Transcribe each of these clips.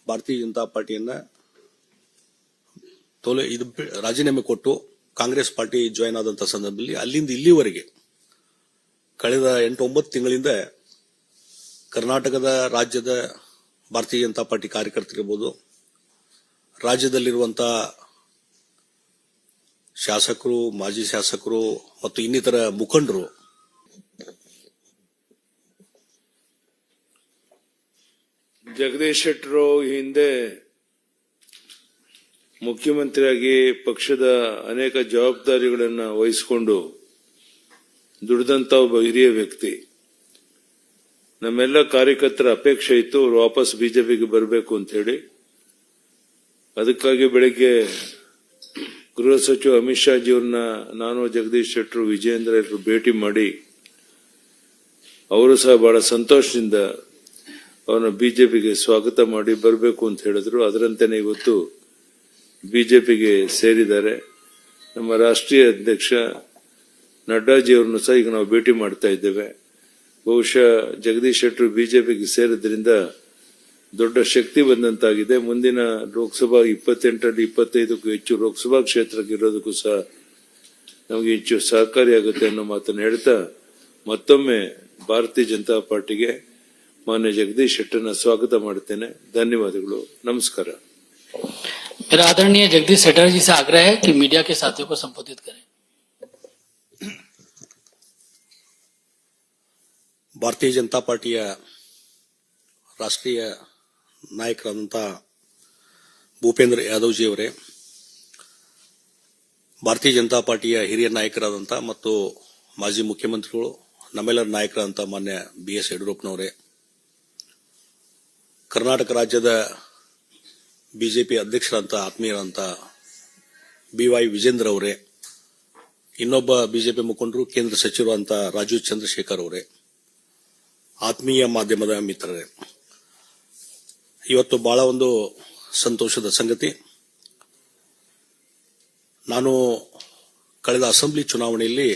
ಭಾರತೀಯ ಜನತಾ ಪಾರ್ಟಿಯನ್ನ ರಾಜೀನಾಮೆ ಕೊಟ್ಟು ಕಾಂಗ್ರೆಸ್ ಪಾರ್ಟಿ ಜಾಯಿನ್ ಆದಂತ ಸಂದರ್ಭದಲ್ಲಿ ಅಲ್ಲಿಂದ ಇಲ್ಲಿವರೆಗೆ ಕಳೆದ 8-9 ತಿಂಗಳಿಂದ ಕರ್ನಾಟಕದ ರಾಜ್ಯದ ಭಾರತೀಯ ಜನತಾ ಪಾರ್ಟಿ ಕಾರ್ಯಕರ್ತರಿರ್ಬೋದು, ರಾಜ್ಯದಲ್ಲಿರುವಂತಹ ಶಾಸಕರು, ಮಾಜಿ ಶಾಸಕರು ಮತ್ತು ಇನ್ನಿತರ ಮುಖಂಡರು ಜಗದೀಶ್ ಶೆಟ್ಟರು ಹಿಂದೆ ಮುಖ್ಯಮಂತ್ರಿಯಾಗಿ ಪಕ್ಷದ ಅನೇಕ ಜವಾಬ್ದಾರಿಗಳನ್ನು ವಹಿಸಿಕೊಂಡು ದುಡಿದಂತ ಒಬ್ಬ ಹಿರಿಯ ವ್ಯಕ್ತಿ. ನಮ್ಮೆಲ್ಲ ಕಾರ್ಯಕರ್ತರ ಅಪೇಕ್ಷೆ ಇತ್ತು ಅವರು ವಾಪಸ್ ಬಿಜೆಪಿಗೆ ಬರಬೇಕು ಅಂತ ಹೇಳಿ. ಅದಕ್ಕಾಗಿ ಬೆಳಿಗ್ಗೆ ಗೃಹ ಸಚಿವ ಅಮಿತ್ ಶಾ ಜಿಯವ್ರನ್ನ ನಾನು, ಜಗದೀಶ್ ಶೆಟ್ಟರು, ವಿಜಯೇಂದ್ರ ಎಲ್ಲರೂ ಭೇಟಿ ಮಾಡಿ ಅವರು ಸಹ ಬಹಳ ಸಂತೋಷದಿಂದ ಅವರನ್ನ ಬಿಜೆಪಿಗೆ ಸ್ವಾಗತ ಮಾಡಿ ಬರಬೇಕು ಅಂತ ಹೇಳಿದ್ರು. ಅದರಂತೆಯೇ ಇವತ್ತು ಬಿಜೆಪಿಗೆ ಸೇರಿದ್ದಾರೆ. ನಮ್ಮ ರಾಷ್ಟ್ರೀಯ ಅಧ್ಯಕ್ಷ ನಡ್ಡಾಜಿಯವರನ್ನು ಸಹ ಈಗ ನಾವು ಭೇಟಿ ಮಾಡ್ತಾ ಇದ್ದೇವೆ. ಬಹುಶಃ ಜಗದೀಶ್ ಶೆಟ್ಟರು ಬಿಜೆಪಿಗೆ ಸೇರಿದ್ರಿಂದ ದೊಡ್ಡ ಶಕ್ತಿ ಬಂದಂತಾಗಿದೆ. ಮುಂದಿನ ಲೋಕಸಭಾ 28ರಲ್ಲಿ 25ಕ್ಕೂ ಹೆಚ್ಚು ಲೋಕಸಭಾ ಕ್ಷೇತ್ರಕ್ಕೆ ಇರೋದಕ್ಕೂ ಸಹ ನಮಗೆ ಹೆಚ್ಚು ಸಹಕಾರಿಯಾಗುತ್ತೆ ಅನ್ನೋ ಮಾತನ್ನು ಹೇಳ್ತಾ ಮತ್ತೊಮ್ಮೆ ಭಾರತೀಯ ಜನತಾ ಪಾರ್ಟಿಗೆ ಮಾನ್ಯ ಜಗದೀಶ್ ಶೆಟ್ಟರ್ನ ಸ್ವಾಗತ ಮಾಡುತ್ತೇನೆ. ಧನ್ಯವಾದಗಳು. ನಮಸ್ಕಾರ. मेरा आदरणीय जगदीश शेट्टर जी से आग्रह है कि मीडिया के साथियों को संबोधित करें. ಭಾರತೀಯ ಜನತಾ ಪಾರ್ಟಿಯ ರಾಷ್ಟ್ರೀಯ ನಾಯಕರಾದಂತಹ ಭೂಪೇಂದ್ರ ಯಾದವ್ ಜಿ ಅವರೇ, ಭಾರತೀಯ ಜನತಾ ಪಾರ್ಟಿಯ ಹಿರಿಯ ನಾಯಕರಾದಂತಹ ಮತ್ತು ಮಾಜಿ ಮುಖ್ಯಮಂತ್ರಿಗಳು, ನಮ್ಮೆಲ್ಲರ ನಾಯಕರಾದಂತಹ ಮಾನ್ಯ BS ಯಡಿಯೂರಪ್ಪನವರೇ, ಕರ್ನಾಟಕ ರಾಜ್ಯದ ಬಿಜೆಪಿ ಅಧ್ಯಕ್ಷರಂತ ಆತ್ಮೀಯರಂತ BY ವಿಜೇಂದ್ರ ಅವರೇ, ಇನ್ನೊಬ್ಬ ಬಿಜೆಪಿ ಮುಖಂಡರು ಕೇಂದ್ರ ಸಚಿವರು ಅಂತ ರಾಜೀವ್ ಚಂದ್ರಶೇಖರ್ ಅವರೇ, ಆತ್ಮೀಯ ಮಾಧ್ಯಮದ ಮಿತ್ರರೇ, ಇವತ್ತು ಬಹಳ ಒಂದು ಸಂತೋಷದ ಸಂಗತಿ. ನಾನು ಕಳೆದ ಅಸೆಂಬ್ಲಿ ಚುನಾವಣೆಯಲ್ಲಿ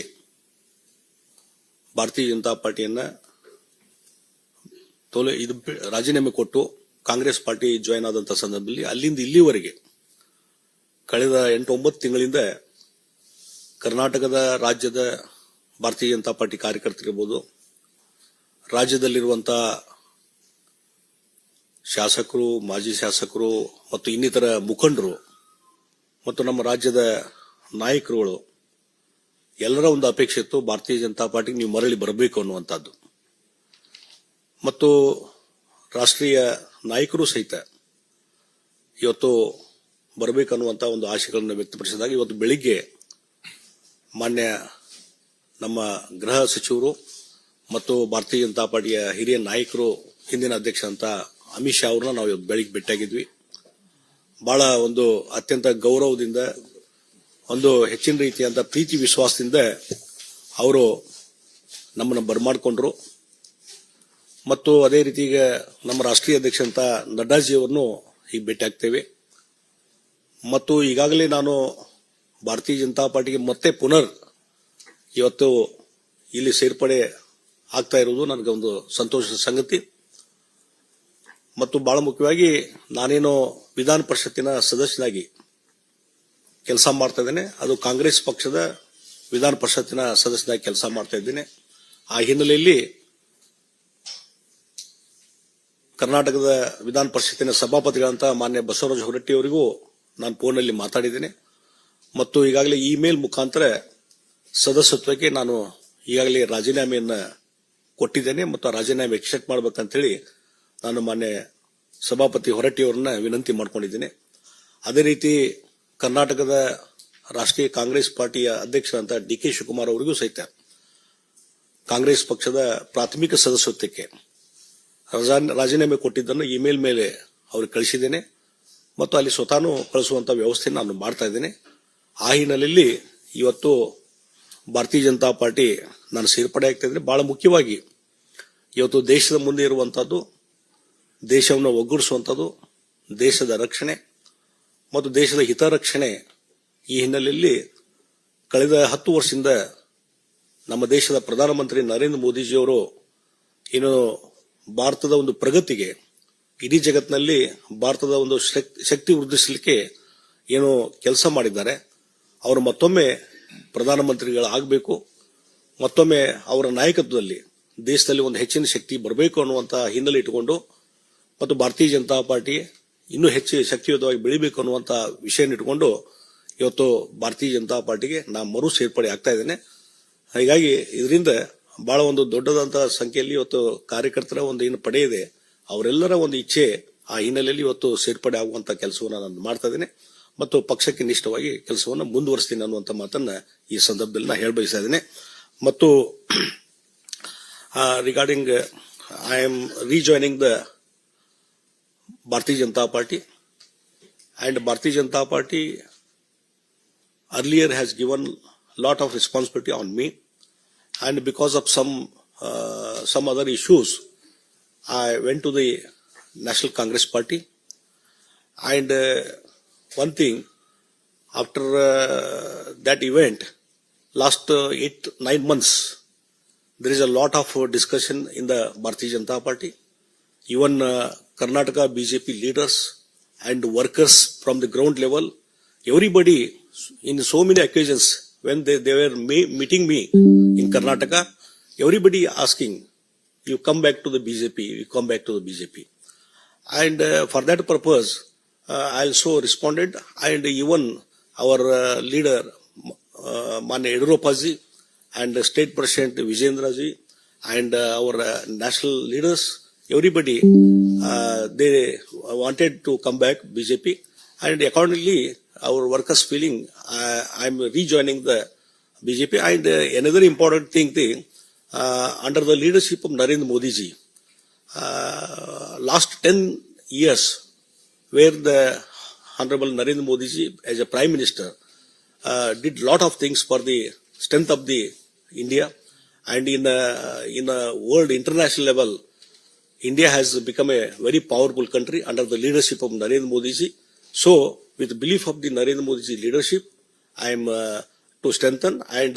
ಭಾರತೀಯ ಜನತಾ ಪಾರ್ಟಿಯನ್ನ ರಾಜೀನಾಮೆ ಕೊಟ್ಟು ಕಾಂಗ್ರೆಸ್ ಪಾರ್ಟಿ ಜಾಯಿನ್ ಆದಂತ ಸಂದರ್ಭದಲ್ಲಿ ಅಲ್ಲಿಂದ ಇಲ್ಲಿವರೆಗೆ ಕಳೆದ 8-9 ತಿಂಗಳಿಂದ ಕರ್ನಾಟಕದ ರಾಜ್ಯದ ಭಾರತೀಯ ಜನತಾ ಪಾರ್ಟಿ ಕಾರ್ಯಕರ್ತರಿರ್ಬೋದು, ರಾಜ್ಯದಲ್ಲಿರುವಂತಹ ಶಾಸಕರು, ಮಾಜಿ ಶಾಸಕರು ಮತ್ತು ಇನ್ನಿತರ ಮುಖಂಡರು ಮತ್ತು ನಮ್ಮ ರಾಜ್ಯದ ನಾಯಕರುಗಳು ಎಲ್ಲರ ಒಂದು ಅಪೇಕ್ಷೆ ಇತ್ತು, ಭಾರತೀಯ ಜನತಾ ಪಾರ್ಟಿಗೆ ನೀವು ಮರಳಿ ಬರಬೇಕು ಅನ್ನುವಂಥದ್ದು. ಮತ್ತು ರಾಷ್ಟ್ರೀಯ ನಾಯಕರು ಸಹಿತ ಇವತ್ತು ಬರಬೇಕನ್ನುವಂತಹ ಒಂದು ಆಶೆಗಳನ್ನು ವ್ಯಕ್ತಪಡಿಸಿದಾಗ ಇವತ್ತು ಬೆಳಿಗ್ಗೆ ಮಾನ್ಯ ನಮ್ಮ ಗೃಹ ಸಚಿವರು ಮತ್ತು ಭಾರತೀಯ ಜನತಾ ಪಾರ್ಟಿಯ ಹಿರಿಯ ನಾಯಕರು, ಹಿಂದಿನ ಅಧ್ಯಕ್ಷ ಅಂತ ಅಮಿತ್ ಶಾ ಅವ್ರನ್ನ ನಾವು ಇವತ್ತು ಬೆಳಿಗ್ಗೆ ಭೇಟಿಯಾಗಿದ್ವಿ. ಬಹಳ ಒಂದು ಅತ್ಯಂತ ಗೌರವದಿಂದ, ಒಂದು ಹೆಚ್ಚಿನ ರೀತಿಯಂತ ಪ್ರೀತಿ ವಿಶ್ವಾಸದಿಂದ ಅವರು ನಮ್ಮನ್ನು ಬರಮಾಡಿಕೊಂಡ್ರು. ಮತ್ತು ಅದೇ ರೀತಿ ಈಗ ನಮ್ಮ ರಾಷ್ಟ್ರೀಯ ಅಧ್ಯಕ್ಷ ಅಂತ ನಡ್ಡಾಜಿಯವರನ್ನು ಈಗ ಭೇಟಿ ಆಗ್ತೇವೆ. ಮತ್ತು ಈಗಾಗಲೇ ನಾನು ಭಾರತೀಯ ಜನತಾ ಪಾರ್ಟಿಗೆ ಮತ್ತೆ ಪುನರ್ ಇವತ್ತು ಇಲ್ಲಿ ಸೇರ್ಪಡೆ ಆಗ್ತಾ ಇರುವುದು ನನಗೆ ಒಂದು ಸಂತೋಷದ ಸಂಗತಿ. ಮತ್ತು ಬಹಳ ಮುಖ್ಯವಾಗಿ ನಾನೇನು ವಿಧಾನ ಪರಿಷತ್ತಿನ ಸದಸ್ಯನಾಗಿ ಕೆಲಸ ಮಾಡ್ತಾ ಇದ್ದೇನೆ, ಅದು ಕಾಂಗ್ರೆಸ್ ಪಕ್ಷದ ವಿಧಾನ ಪರಿಷತ್ತಿನ ಸದಸ್ಯನಾಗಿ ಕೆಲಸ ಮಾಡ್ತಾ ಇದ್ದೇನೆ. ಆ ಹಿನ್ನೆಲೆಯಲ್ಲಿ ಕರ್ನಾಟಕದ ವಿಧಾನ ಪರಿಷತ್ತಿನ ಸಭಾಪತಿಗಳಂತ ಮಾನ್ಯ ಬಸವರಾಜ ಹೊರಟ್ಟಿ ಅವರಿಗೂ ನಾನು ಫೋನ್ನಲ್ಲಿ ಮಾತಾಡಿದ್ದೇನೆ ಮತ್ತು ಈಗಾಗಲೇ ಇಮೇಲ್ ಮುಖಾಂತರ ಸದಸ್ಯತ್ವಕ್ಕೆ ನಾನು ಈಗಾಗಲೇ ರಾಜೀನಾಮೆಯನ್ನ ಕೊಟ್ಟಿದ್ದೇನೆ ಮತ್ತು ಆ ರಾಜೀನಾಮೆ ಎಕ್ಸೆಪ್ಟ್ ಮಾಡಬೇಕಂತ ಹೇಳಿ ನಾನು ಮಾನ್ಯ ಸಭಾಪತಿ ಹೊರಟ್ಟಿ ಅವರನ್ನ ವಿನಂತಿ ಮಾಡಿಕೊಂಡಿದ್ದೇನೆ. ಅದೇ ರೀತಿ ಕರ್ನಾಟಕದ ರಾಷ್ಟ್ರೀಯ ಕಾಂಗ್ರೆಸ್ ಪಾರ್ಟಿಯ ಅಧ್ಯಕ್ಷರಂತ DK ಶಿವಕುಮಾರ್ ಅವರಿಗೂ ಸಹಿತ ಕಾಂಗ್ರೆಸ್ ಪಕ್ಷದ ಪ್ರಾಥಮಿಕ ಸದಸ್ಯತ್ವಕ್ಕೆ ರಾಜೀನಾಮೆ ಕೊಟ್ಟಿದ್ದನ್ನು ಇಮೇಲ್ ಮೇಲೆ ಅವ್ರಿಗೆ ಕಳಿಸಿದ್ದೇನೆ ಮತ್ತು ಅಲ್ಲಿ ಸ್ವತಃ ಕಳಿಸುವಂತ ವ್ಯವಸ್ಥೆ ನಾನು ಮಾಡ್ತಾ ಇದ್ದೇನೆ. ಆ ಹಿನ್ನೆಲೆಯಲ್ಲಿ ಇವತ್ತು ಭಾರತೀಯ ಜನತಾ ಪಾರ್ಟಿ ನಾನು ಸೇರ್ಪಡೆ ಆಗ್ತಾ ಇದ್ರೆ ಬಹಳ ಮುಖ್ಯವಾಗಿ ಇವತ್ತು ದೇಶದ ಮುಂದೆ ಇರುವಂತಹದ್ದು, ದೇಶವನ್ನು ಒಗ್ಗೂಡಿಸುವಂಥದ್ದು, ದೇಶದ ರಕ್ಷಣೆ ಮತ್ತು ದೇಶದ ಹಿತರಕ್ಷಣೆ. ಈ ಹಿನ್ನೆಲೆಯಲ್ಲಿ ಕಳೆದ 10 ವರ್ಷದಿಂದ ನಮ್ಮ ದೇಶದ ಪ್ರಧಾನಮಂತ್ರಿ ನರೇಂದ್ರ ಮೋದಿಜಿಯವರು ಏನು ಭಾರತದ ಒಂದು ಪ್ರಗತಿಗೆ ಇಡೀ ಜಗತ್ತಿನಲ್ಲಿ ಭಾರತದ ಒಂದು ಶಕ್ತಿ ವೃದ್ಧಿಸಲಿಕ್ಕೆ ಏನು ಕೆಲಸ ಮಾಡಿದ್ದಾರೆ, ಅವರು ಮತ್ತೊಮ್ಮೆ ಪ್ರಧಾನಮಂತ್ರಿಗಳಾಗಬೇಕು, ಮತ್ತೊಮ್ಮೆ ಅವರ ನಾಯಕತ್ವದಲ್ಲಿ ದೇಶದಲ್ಲಿ ಒಂದು ಹೆಚ್ಚಿನ ಶಕ್ತಿ ಬರಬೇಕು ಅನ್ನುವಂಥ ಹಿನ್ನೆಲೆ ಇಟ್ಟುಕೊಂಡು ಮತ್ತು ಭಾರತೀಯ ಜನತಾ ಪಾರ್ಟಿ ಇನ್ನೂ ಹೆಚ್ಚು ಶಕ್ತಿಯುತವಾಗಿ ಬೆಳಿಬೇಕು ಅನ್ನುವಂಥ ವಿಷಯ ಇಟ್ಟುಕೊಂಡು ಇವತ್ತು ಭಾರತೀಯ ಜನತಾ ಪಾರ್ಟಿಗೆ ನಾ ಮರು ಸೇರ್ಪಡೆ ಆಗ್ತಾ ಇದ್ದೇನೆ. ಹೀಗಾಗಿ ಇದರಿಂದ ಬಹಳ ಒಂದು ದೊಡ್ಡದಂತಹ ಸಂಖ್ಯೆಯಲ್ಲಿ ಇವತ್ತು ಕಾರ್ಯಕರ್ತರ ಒಂದು ಏನು ಪಡೆ ಇದೆ, ಅವರೆಲ್ಲರ ಒಂದು ಇಚ್ಛೆ ಆ ಹಿನ್ನೆಲೆಯಲ್ಲಿ ಇವತ್ತು ಸೇರ್ಪಡೆ ಆಗುವಂತ ಕೆಲಸವನ್ನು ನಾನು ಮಾಡ್ತಾ ಇದ್ದೇನೆ ಮತ್ತು ಪಕ್ಷಕ್ಕೆ ನಿಷ್ಠವಾಗಿ ಕೆಲಸವನ್ನು ಮುಂದುವರಿಸ್ತೀನಿ ಅನ್ನುವಂಥ ಮಾತನ್ನ ಈ ಸಂದರ್ಭದಲ್ಲಿ ನಾ ಹೇಳಬಯಸ್ತಾ ಇದ್ದೇನೆ. ಮತ್ತು regarding I am rejoining the Bharatiya Janata Party and Bharatiya Janata Party earlier has given lot of responsibility on me, and because of some other issues, I went to the National Congress Party. And one thing, after that event, last 8-9 months, there is a lot of discussion in the Bharatiya Janata Party. Even Karnataka BJP leaders and workers from the ground level, everybody in so many occasions when they were meeting me in Karnataka, everybody asking, you come back to the BJP, you come back to the BJP. And for that purpose, I also responded, and even our leader, Manya Yediyurappa ji, and State President Vijayendra ji, and our national leaders, everybody, they wanted to come back BJP, and accordingly our workers feeling I am rejoining the BJP. And another important thing, under the leadership of Narendra Modi ji, last 10 years, where the Honorable Narendra Modi ji as a Prime Minister did lot of things for the strength of the India, and in a world international level, India has become a very powerful country under the leadership of Narendra Modi ji. So, with the belief of the Narendra Modi ji leadership, I am to strengthen, and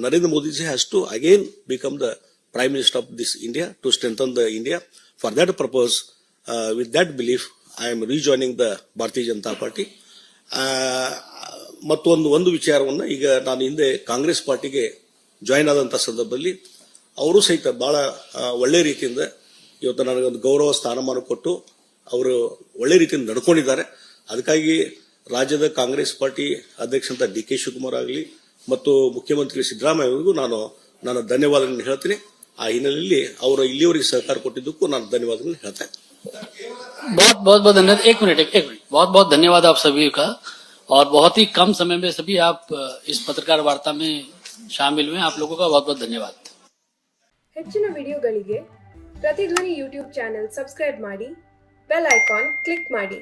Narendra Modi ji has to again become the Prime Minister of this India to strengthen the India. For that purpose, with that belief, I am rejoining the Bharatiya Janata Party. ಮತ್ತೊಂದು ವಿಚಾರವನ್ನು ಈಗ ನಾನು ಹಿಂದೆ ಕಾಂಗ್ರೆಸ್ ಪಾರ್ಟಿಗೆ join ಆದಂತ ಸಂದರ್ಭದಲ್ಲಿ ಅವರು ಸಹಿತ ಬಹಳ ಒಳ್ಳೆ ರೀತಿಯಿಂದ ಇವತ್ತು ನನಗೊಂದು ಗೌರವ ಸ್ಥಾನಮಾನ ಕೊಟ್ಟು ಅವರು ಒಳ್ಳೆ ರೀತಿಯಿಂದ ನಡ್ಕೊಂಡಿದ್ದಾರೆ. ಅದಕ್ಕಾಗಿ ರಾಜ್ಯದ ಕಾಂಗ್ರೆಸ್ ಪಾರ್ಟಿ ಅಧ್ಯಕ್ಷ DK ಶಿವಕುಮಾರ್ ಆಗಲಿ ಮತ್ತು ಮುಖ್ಯಮಂತ್ರಿ ಸಿದ್ದರಾಮಯ್ಯ ಅವರಿಗೂ ನಾನು ನನ್ನ ಧನ್ಯವಾದಗಳನ್ನು ಹೇಳ್ತೀನಿ. ಆ ಹಿನ್ನೆಲೆಯಲ್ಲಿ ಅವರು ಇಲ್ಲಿಯವರೆಗೆ ಸಹಕಾರ ಕೊಟ್ಟಿದ್ದಕ್ಕೂ ನಾನು ಧನ್ಯವಾದಗಳನ್ನು ಹೇಳ್ತೇನೆ. बहुत धन्यवाद. एक मिनट बहुत धन्यवाद आप सभी का, और बहुत ही कम समय में सभी आप इस पत्रकार वार्ता में शामिल हुए. आप लोगों का बहुत धन्यवाद. ಹೆಚ್ಚಿನ ವಿಡಿಯೋಗಳಿಗೆ ಪ್ರತಿಧ್ವನಿ ಯೂಟ್ಯೂಬ್ ಚಾನೆಲ್ ಸಬ್ಸ್ಕ್ರೈಬ್ ಮಾಡಿ, ಬೆಲ್ ಐಕಾನ್ ಕ್ಲಿಕ್ ಮಾಡಿ.